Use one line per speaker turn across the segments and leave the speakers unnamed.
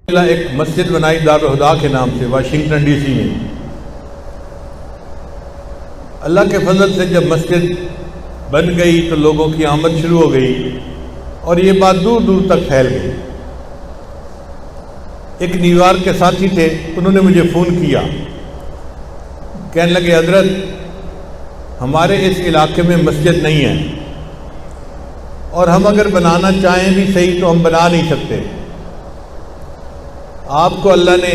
एक मस्जिद बनाई दारुल हुदा के नाम से वाशिंगटन डीसी में। अल्लाह के फजल से जब मस्जिद बन गई तो लोगों की आमद शुरू हो गई और ये बात दूर दूर तक फैल गई। एक न्यूयॉर्क के साथी थे, उन्होंने मुझे फ़ोन किया, कहने लगे हजरत हमारे इस इलाके में मस्जिद नहीं है और हम अगर बनाना चाहें भी सही तो हम बना नहीं सकते। आपको अल्लाह ने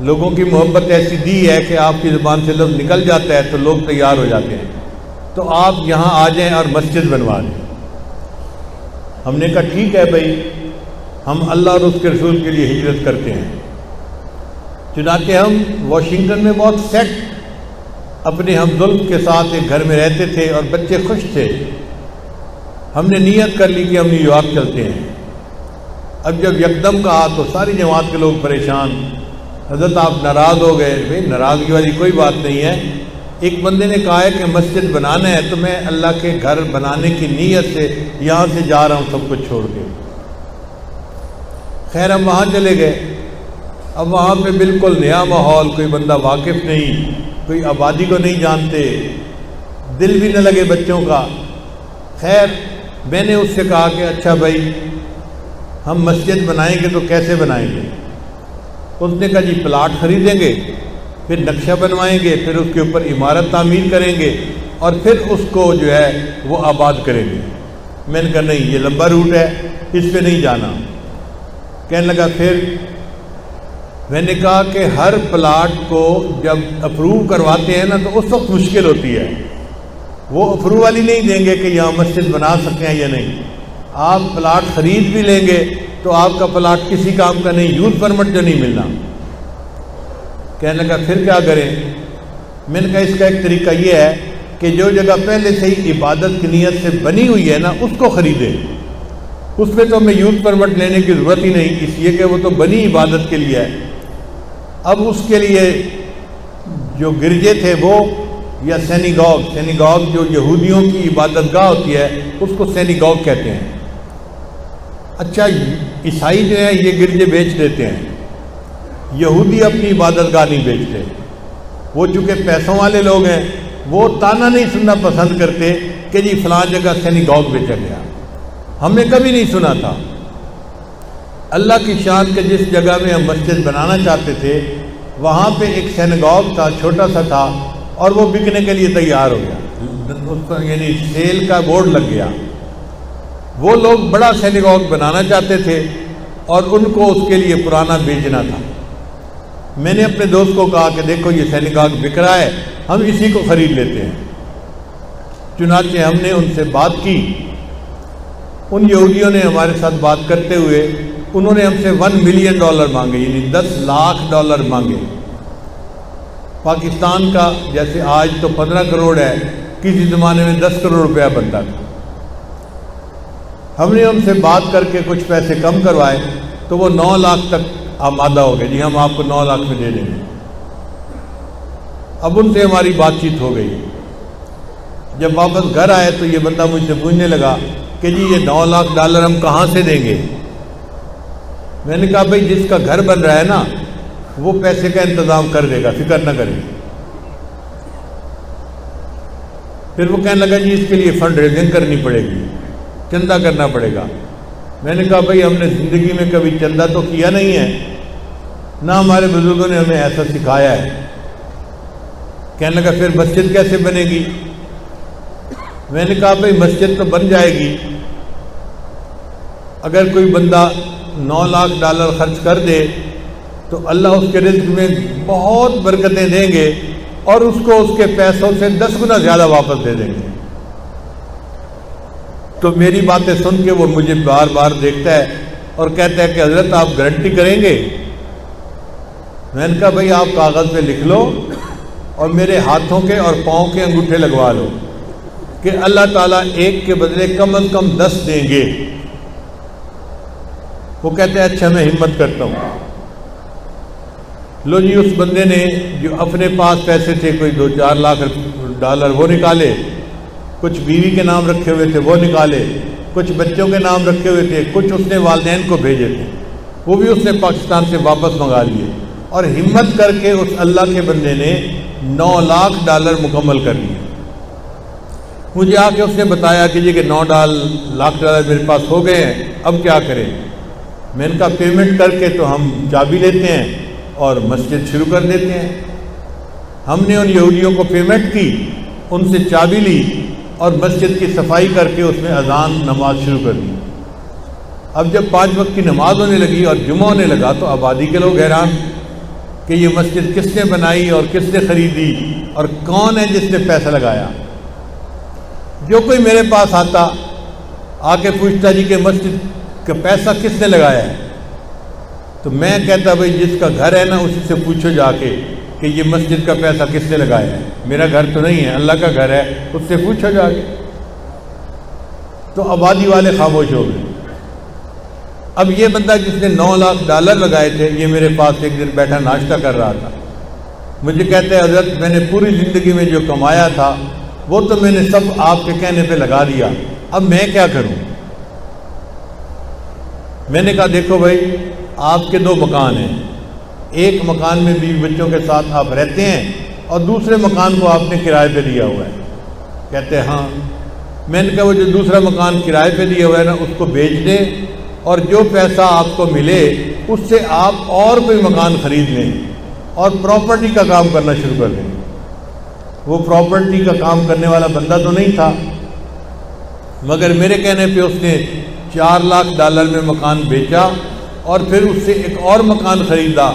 लोगों की मोहब्बत ऐसी दी है कि आपकी ज़ुबान से लफ्ज़ निकल जाता है तो लोग तैयार हो जाते हैं, तो आप यहाँ आ जाएं और मस्जिद बनवा दें। हमने कहा ठीक है भाई, हम अल्लाह और उसके रसूल के लिए हिजरत करते हैं। चुनांचे हम वाशिंगटन में बहुत सेट अपने हमदुल्फ के साथ एक घर में रहते थे और बच्चे खुश थे। हमने नीयत कर ली कि हम न्यूयॉर्क चलते हैं। अब जब यकदम कहा तो सारी जमात के लोग परेशान, हज़रत आप नाराज़ हो गए। भाई नाराज़गी वाली कोई बात नहीं है। एक बंदे ने कहा है कि मस्जिद बनाना है तो मैं अल्लाह के घर बनाने की नीयत से यहाँ से जा रहा हूँ सब कुछ छोड़ के। खैर हम वहाँ चले गए। अब वहाँ पे बिल्कुल नया माहौल, कोई बंदा वाकिफ़ नहीं, कोई आबादी को नहीं जानते, दिल भी न लगे बच्चों का। खैर मैंने उससे कहा कि अच्छा भाई हम मस्जिद बनाएंगे तो कैसे बनाएंगे। उसने कहा जी प्लाट खरीदेंगे, फिर नक्शा बनवाएंगे, फिर उसके ऊपर इमारत तामीर करेंगे और फिर उसको जो है वो आबाद करेंगे। मैंने कहा नहीं, ये लंबा रूट है, इस पे नहीं जाना। कहने लगा फिर। मैंने कहा कि हर प्लाट को जब अप्रूव करवाते हैं ना तो उस वक्त मुश्किल होती है। वो अप्रूव वाली नहीं देंगे कि यहाँ मस्जिद बना सकें या नहीं। आप प्लाट खरीद भी लेंगे तो आपका प्लाट किसी काम का नहीं, यूज़ परमिट जो नहीं मिलना। कहने लगा फिर क्या करें। मैंने कहा इसका एक तरीका ये है कि जो जगह पहले से ही इबादत की नीयत से बनी हुई है ना उसको ख़रीदें। उस पर तो हमें यूज़ परमिट लेने की ज़रूरत ही नहीं, इसलिए कि वो तो बनी इबादत के लिए है। अब उसके लिए जो गिरजे थे वो या सेनिगॉग जो यहूदियों की इबादत गाह होती है उसको सेनिगॉग कहते हैं। अच्छा ईसाई जो है ये गिरजे बेच देते हैं, यहूदी अपनी इबादत गाह नहीं बेचते। वो चूँकि पैसों वाले लोग हैं वो ताना नहीं सुनना पसंद करते कि जी फलां जगह सेनिगॉग बेचा गया। हमने कभी नहीं सुना था। अल्लाह की शान के जिस जगह में हम मस्जिद बनाना चाहते थे वहाँ पे एक सेनिगॉग था, छोटा सा था, और वो बिकने के लिए तैयार हो गया। उस पर यानी सेल का बोर्ड लग गया। वो लोग बड़ा सेनिगॉग बनाना चाहते थे और उनको उसके लिए पुराना बेचना था। मैंने अपने दोस्त को कहा कि देखो ये सेनिगॉग बिक रहा है, हम इसी को ख़रीद लेते हैं। चुनांचे हमने उनसे बात की। उन यहूदियों ने हमारे साथ बात करते हुए उन्होंने हमसे $1 मिलियन मांगे, यानी $10 लाख मांगे। पाकिस्तान का जैसे आज तो 15 करोड़ है, किसी ज़माने में 10 करोड़ रुपया बनता था। हमने उनसे बात करके कुछ पैसे कम करवाए तो वो 9 लाख तक आमादा हो गए। जी हम आपको 9 लाख में दे देंगे। अब उनसे हमारी बातचीत हो गई। जब वापस घर आए तो ये बंदा मुझसे पूछने लगा कि जी ये $9 लाख हम कहाँ से देंगे। मैंने कहा भाई जिसका घर बन रहा है ना वो पैसे का इंतज़ाम कर देगा, फिक्र न करें। फिर वो कहने लगा जी इसके लिए फंड रेजिंग करनी पड़ेगी, चंदा करना पड़ेगा। मैंने कहा भाई हमने ज़िंदगी में कभी चंदा तो किया नहीं है, ना हमारे बुजुर्गों ने हमें ऐसा सिखाया है। कहने लगा फिर मस्जिद कैसे बनेगी। मैंने कहा भाई मस्जिद तो बन जाएगी अगर कोई बंदा $9 लाख खर्च कर दे तो अल्लाह उसके रिज़्क़ में बहुत बरकतें देंगे और उसको उसके पैसों से 10 गुना ज़्यादा वापस दे देंगे। तो मेरी बातें सुन के वो मुझे बार बार देखता है और कहता है कि हज़रत आप गारंटी करेंगे। मैंने कहा भाई आप कागज़ पे लिख लो और मेरे हाथों के और पाँव के अंगूठे लगवा लो कि अल्लाह ताला एक के बदले कम से कम 10 देंगे। वो कहते हैं अच्छा मैं हिम्मत करता हूँ। लो जी उस बंदे ने जो अपने पास पैसे थे कोई $2-4 लाख वो निकाले, कुछ बीवी के नाम रखे हुए थे वो निकाले, कुछ बच्चों के नाम रखे हुए थे, कुछ उसने वालिदैन को भेजे थे। वो भी उसने पाकिस्तान से वापस मंगा लिए, और हिम्मत करके उस अल्लाह के बंदे ने $9 लाख मुकम्मल कर लिए। मुझे आके उसने बताया कि जी कि $9 लाख मेरे पास हो गए हैं, अब क्या करें। मैंने कहा पेमेंट करके तो हम चाबी लेते हैं और मस्जिद शुरू कर देते हैं। हमने उन यहूदियों को पेमेंट की, उनसे चाबी ली और मस्जिद की सफाई करके उसमें अजान नमाज शुरू कर दी। अब जब 5 वक्त की नमाज होने लगी और जुमा होने लगा तो आबादी के लोग हैरान कि ये मस्जिद किसने बनाई और किसने ख़रीदी और कौन है जिसने पैसा लगाया। जो कोई मेरे पास आता आके पूछता जी कि मस्जिद का पैसा किसने लगाया है, तो मैं कहता भाई जिसका घर है ना उसी से पूछो जाके कि ये मस्जिद का पैसा किसने लगाया है। मेरा घर तो नहीं है, अल्लाह का घर है, उससे पूछो जाके। तो आबादी वाले खामोश हो गए। अब ये बंदा जिसने $9 लाख लगाए थे, ये मेरे पास एक दिन बैठा नाश्ता कर रहा था। मुझे कहते हैं हज़रत मैंने पूरी ज़िंदगी में जो कमाया था वो तो मैंने सब आपके कहने पे लगा दिया, अब मैं क्या करूं। मैंने कहा देखो भाई आपके 2 मकान हैं, एक मकान में बीवी बच्चों के साथ आप रहते हैं और दूसरे मकान को आपने किराए पे दिया हुआ है। कहते हैं हाँ। मैंने कहा वो जो दूसरा मकान किराए पे दिया हुआ है ना उसको बेच दें और जो पैसा आपको मिले उससे आप और कोई मकान ख़रीद लें और प्रॉपर्टी का काम करना शुरू कर दें। वो प्रॉपर्टी का काम करने वाला बंदा तो नहीं था, मगर मेरे कहने पे उसने $4 लाख में मकान बेचा और फिर उससे एक और मकान ख़रीदा,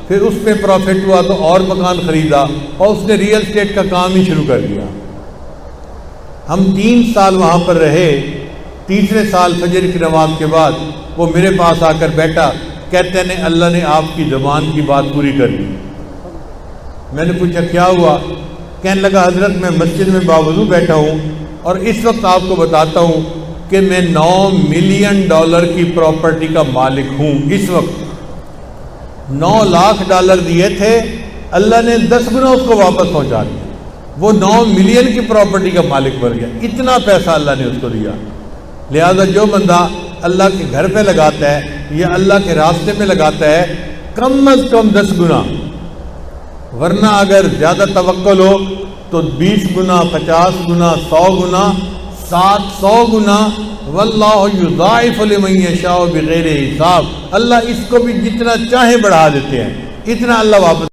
फिर उस पर प्रॉफिट हुआ तो और मकान ख़रीदा और उसने रियल एस्टेट का काम ही शुरू कर दिया। हम 3 साल वहाँ पर रहे। तीसरे साल फजर की नमाज के बाद वो मेरे पास आकर बैठा, कहते ने अल्लाह ने आपकी ज़बान की बात पूरी कर दी। मैंने पूछा क्या हुआ। कहने लगा हज़रत मैं मस्जिद में बावजूद बैठा हूँ और इस वक्त आपको बताता हूँ कि मैं $9 मिलियन की प्रॉपर्टी का मालिक हूँ। इस वक्त $9 लाख दिए थे, अल्लाह ने 10 गुना उसको वापस पहुँचा दिया। वो 9 मिलियन की प्रॉपर्टी का मालिक बन गया। इतना पैसा अल्लाह ने उसको दिया। लिहाजा जो बंदा अल्लाह के घर पे लगाता है या अल्लाह के रास्ते में लगाता है कम अज़ कम 10 गुना, वरना अगर ज़्यादा तवक्कुल हो तो 20 गुना, 50 गुना, 100 गुना, 700 गुना। वल्लाहु युज़ाइफ़ु लिमन यशाअ बिग़ैरि हिसाब। अल्लाह इसको भी जितना चाहे बढ़ा देते हैं, इतना अल्लाह वापस